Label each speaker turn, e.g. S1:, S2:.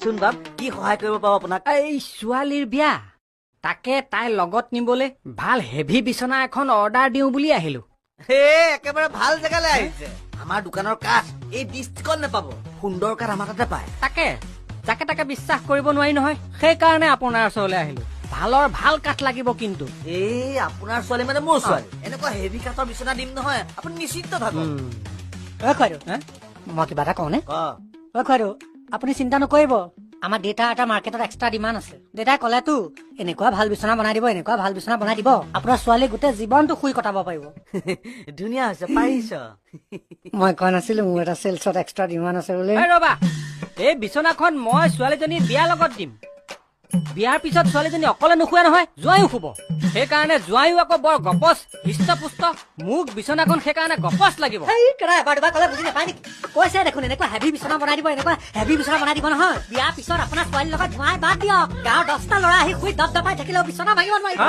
S1: চোন বাপ কি সহায় কৰিব পাৰো আপোনাক?
S2: এই ছোৱালীৰ বিয়া তাকে তাই লগত নিবলে ভাল হেভি বিচনা এখন অৰ্ডাৰ দিওঁ বুলি আহিলো।
S1: হে একেবাৰে ভাল জেগালৈ আহিছে। আমাৰ দোকানৰ কাঠ এই ডিষ্ট্ৰিক্টত নাপাব, সুন্দৰ কাঠ আমাৰ তাতে পায়।
S2: তাকে যাকে তাকে বিশ্বাস কৰিব নোৱাৰি নহয়, সেইকাৰণে আপোনাৰ ওচৰলৈ আহিলো। ভালৰ ভাল কাঠ লাগিব কিন্তু।
S1: এই আপোনাৰ ছোৱালী মানে মোৰ ছোৱালী, এনেকুৱা হেভি কাঠৰ বিচনা দিম নহয়, আপুনি নিশ্চিন্ত থাকক।
S2: অ খুৱাইদেউ, মই কিবা এটা কওঁ নে? অ খুৱাইদেউ, আপুনি চিন্তা নকৰিব, আমাৰ দেউতাৰ এটা মাৰ্কেটত এক্সট্ৰা ডিমাণ্ড আছে। দেউতাই ক'লেতো এনেকুৱা ভাল বিচনা বনাই দিব, এনেকুৱা ভাল বিচনা বনাই দিব, আপোনাৰ ছোৱালী গোটেই জীৱনটো শুই কটাব পাৰিব।
S1: ধুনীয়া হৈছে, পাৰিছ।
S2: মই কোৱা নাছিলো মোৰ এটা চেলছত এক্সট্ৰা ডিমাণ্ড আছে বুলি? ৰবা, এই বিচনাখন মই ছোৱালীজনী বিয়াৰ লগত দিম। বিয়াৰ পিছত ছোৱালীজনী অকলে নুশুৱে নহয়, জোঁৱাইও শুব। সেইকাৰণে জোঁৱাইও আকৌ বৰ গপচ হৃষ্টপুষ্ট, মোক বিচনাখন সেইকাৰণে গপচ লাগিব। এবাৰ দুবাৰ ক'লে বুজি নাপায় নেকি? কৈছে দেখোন এনেকুৱা হেভি বিচনা বনাই দিব, এনেকুৱা হেভি বিচনা বনাই দিব নহয়। বিয়াৰ পিছত আপোনাৰ ছোৱালীৰ লগত জোঁৱাই বাদ দিয়ক, গাঁৱৰ 10টা ল'ৰা আহি শুই দপ দপাই থাকিলেও বিচনা ভাঙিব নোৱাৰিব।